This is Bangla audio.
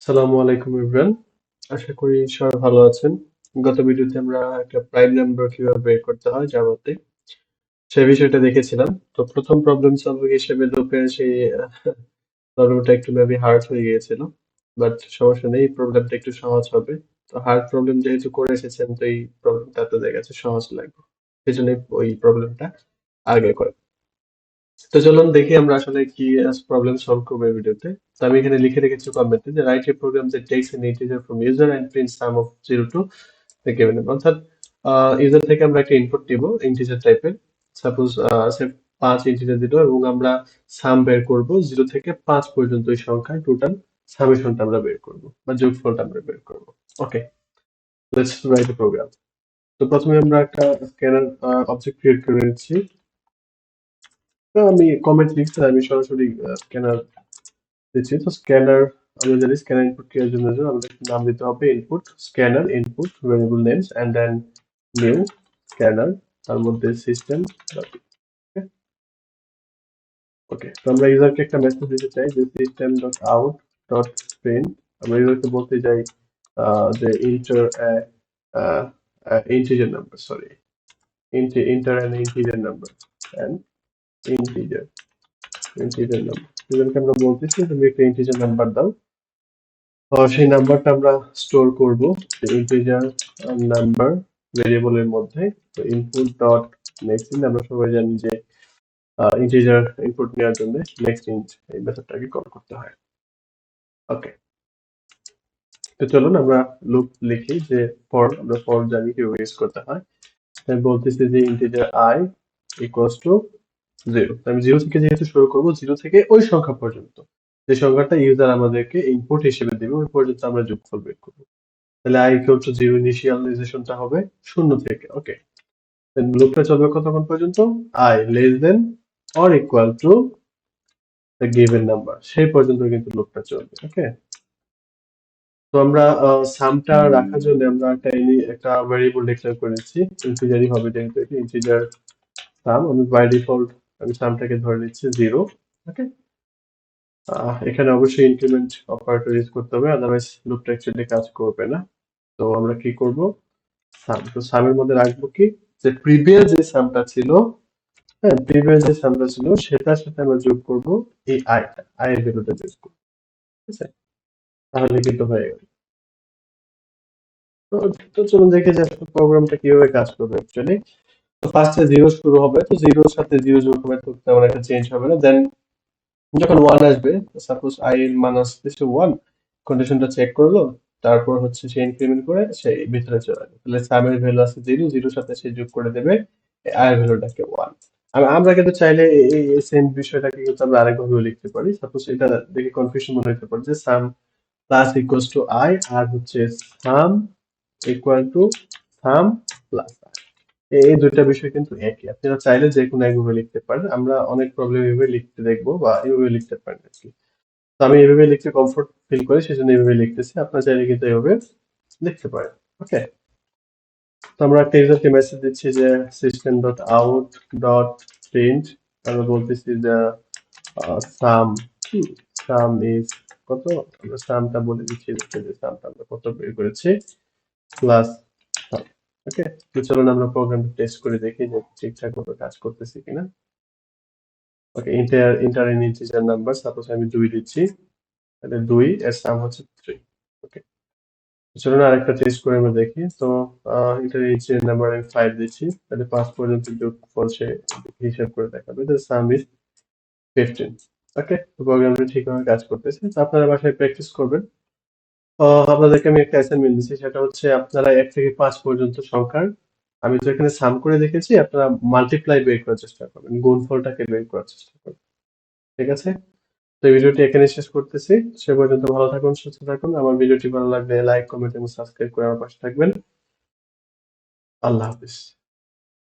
আসসালামু আলাইকুম এভরিওয়ান। আশা করি সবাই ভালো আছেন। গত ভিডিওতে আমরা একটা প্রাইম নাম্বার কিভাবে বের করতে হয় জাভাতে সেই বিষয়টা দেখেছিলাম। তো প্রথম প্রবলেম সলভিং হিসেবে লুপের সেই প্রবলেমটা একটু মেবি হার্ড হয়ে গিয়েছিল, বাট সমস্যা নেই, এই প্রবলেমটা একটু সহজ হবে। তো হার্ড প্রবলেম যেহেতু করে এসেছেন, তো এই প্রবলেমটা আপনাদের কাছে সহজ লাগবে, সেই জন্য ওই প্রবলেমটা আগে করে। তো চলুন দেখি আমরা আসলে কি প্রবলেম সলভ করবো এই ভিডিওতে। তো আমি এখানে লিখে রেখেছি কমেন্টে যে write a program that takes an integer from user and print sum of 0 to the given number. অর্থাৎ ইউজার থেকে আমরা একটা ইনপুট দিব ইন্টিজার টাইপের, সাপোজ সে 5 ইন্টিজার দিল এবং আমরা সাম বের করব 0 থেকে 5 পর্যন্ত এই সংখ্যার টোটাল সামেশনটা আমরা বের করব বা যোগফলটা আমরা বের করব। ওকে, লেটস রাইট এ প্রোগ্রাম। তো প্রথমে আমরা একটা স্ক্যানার অবজেক্ট ক্রিয়েট করে নিচ্ছি। তো আমি কমেন্ট লিখছি না, আমি সরাসরি স্ক্যানার দিচ্ছি। তো স্ক্যানার, আমরা জানি স্ক্যানার ইনপুট কি এর জন্য আমাদের নাম দিতে হবে input scanner input variable names and then new scanner, তার মধ্যে সিস্টেম। ওকে, তো আমরা ইউজারকে একটা মেসেজ দিতে চাই যে system dot out dot print. আমরা ইউজারকে বলতে চাই যে integer number, sorry, enter an integer number and integer integer number. ইউজারকে আমরা বলতেছি তুমি একটা ইন্টিজার নাম্বার দাও। সেই নাম্বারটা আমরা স্টোর করব ইন্টিজার নাম্বার ভেরিয়েবলের মধ্যে। তো ইনপুট ডট নেক্সট ইন্ট, আমরা সবাই জানি যে ইন্টিজার ইনপুট নেওয়ার জন্য নেক্সট ইন্ট এই মেথডটাকে কল করতে হয়। ওকে, তো চলুন আমরা লুপ লিখি যে ফর, আমরা ফর জানি কিভাবে ইউজ করতে হয়। আমি বলতেছি যে ইন্টিজার i ইকুয়ালস টু 0। আমি 0 থেকে যেহেতু শুরু করব, 0 থেকে ওই সংখ্যা পর্যন্ত যে সংখ্যাটা ইউজার আমাদেরকে ইনপুট হিসেবে দেবে ওই পর্যন্ত আমরা যোগফল বের করব। তাহলে i ইকুয়াল টু 0, ইনিশিয়ালাইজেশনটা হবে 0 থেকে। ওকে, দেন লুপটা চলবে কতক্ষণ পর্যন্ত? i less than or equal to the given number, সেই পর্যন্ত কিন্তু লুপটা চলবে। ওকে, তো আমরা সামটা রাখার জন্য আমরা একটা ভেরিয়েবল ডিক্লেয়ার করেছি, ইন্টিজারই হবে যেহেতু এটা ইন্টিজার সাম। আমি বাই ডিফল্ট আমি সামটাকে ধরে নিচ্ছি 0। ওকে, এখানে অবশ্যই ইনক্রিমেন্ট অপারেটর ইউজ করতে হবে, আদারওয়াইজ লুপটা অ্যাকচুয়ালি কাজ করবে না। তো আমরা কি করব, সাম, তো সামের মধ্যে রাখবো কি, যে প্রিভিয়াস যে সামটা ছিল, হ্যাঁ প্রিভিয়াস যে সামটা ছিল সেটার সাথে আমরা যোগ করব এই আইটা, আই এর ভ্যালুটা যোগ করব। ঠিক আছে, তাহলে কিন্তু হয়ে গেল। তো তো চলুন দেখে যে আসলে প্রোগ্রামটা কিভাবে কাজ করবে অ্যাকচুয়ালি। তো ফার্স্টে 0 শুরু হবে, তো 0 এর সাথে 0 যোগ হবে, তো তেমন একটা চেঞ্জ হবে না। দেন যখন 1 আসবে, সাপোজ i এর মান আসতেছে 1, কন্ডিশনটা চেক করলো, তারপর হচ্ছে সে ইনক্রিমেন্ট করে সেই ভিতরে চলে যাবে। তাহলে সাম এর ভ্যালু আছে 0, 0 এর সাথে সে যোগ করে দেবে i এর ভ্যালুটাকে 1। আমরা কিন্তু চাইলে এই সেম বিষয়টাকে কিন্তু আমরা আরেকভাবেও লিখতে পারি। সাপোজ এটা দেখে কনফিউশন মনে হতে পারে যে সাম প্লাস ইকুয়ালস টু i, আর হচ্ছে সাম equal to some plus i। এই দুইটা বিষয় কিন্তু একই, আপনারা চাইলে যে কোনো একভাবে লিখতে পারেন। আমরা অনেক প্রবলেম এভাবে লিখতে দেখবো বা এভাবে লিখতে পারেন আর কি। তো আমি এভাবে লিখতে কমফোর্ট ফিল করি, সেজন্য এভাবে লিখতেছি। আপনারা চাইলে কিন্তু এভাবে লিখতে পারেন। ওকে, তো আমরা একটা ইউজারকে মেসেজ দিচ্ছি যে system dot out dot print. আমরা বলতেছি যে সাম, সাম ইজ কত, আমরা সামটা বলে দিচ্ছি যে সামটা আমরা কত বের করেছি প্লাস। ওকে, তো চলুন আমরা প্রোগ্রামটা টেস্ট করে দেখি যে ঠিকঠাক মতো কাজ করতেছে কিনা। Okay, enter an integer number, suppose আমি 2 দিচ্ছি, তাহলে 2 এর সাম হচ্ছে 3। ওকে, চলুন আরেকটা টেস্ট করে আমরা দেখি। তো ইন্টার ইন্টিজার নাম্বার আমি 5 দিচ্ছি, তাহলে 5 পর্যন্ত যোগফল সে হিসাব করে দেখাবে, তো সাম ইজ 15। ওকে, তো প্রোগ্রামটা ঠিকভাবে কাজ করতেছে। তো আপনারা বাসায় প্র্যাকটিস করবেন। আপনাদেরকে আমি একটা অ্যাসাইনমেন্ট দিচ্ছি, সেটা হচ্ছে আপনারা 1 থেকে 5 পর্যন্ত সংখ্যার, আমি তো এখানে সাম করে দেখেছি, আপনারা মাল্টিপ্লাই বের করার চেষ্টা করবেন, গুণফলটাকে বের করার চেষ্টা করবেন। ঠিক আছে, তো এই ভিডিওটি এখানে শেষ করতেছি। সে পর্যন্ত ভালো থাকুন, সুস্থ থাকুন। আমার ভিডিওটি ভালো লাগলে লাইক, কমেন্ট এবং সাবস্ক্রাইব করে আমার পাশে থাকবেন। আল্লাহ হাফিজ।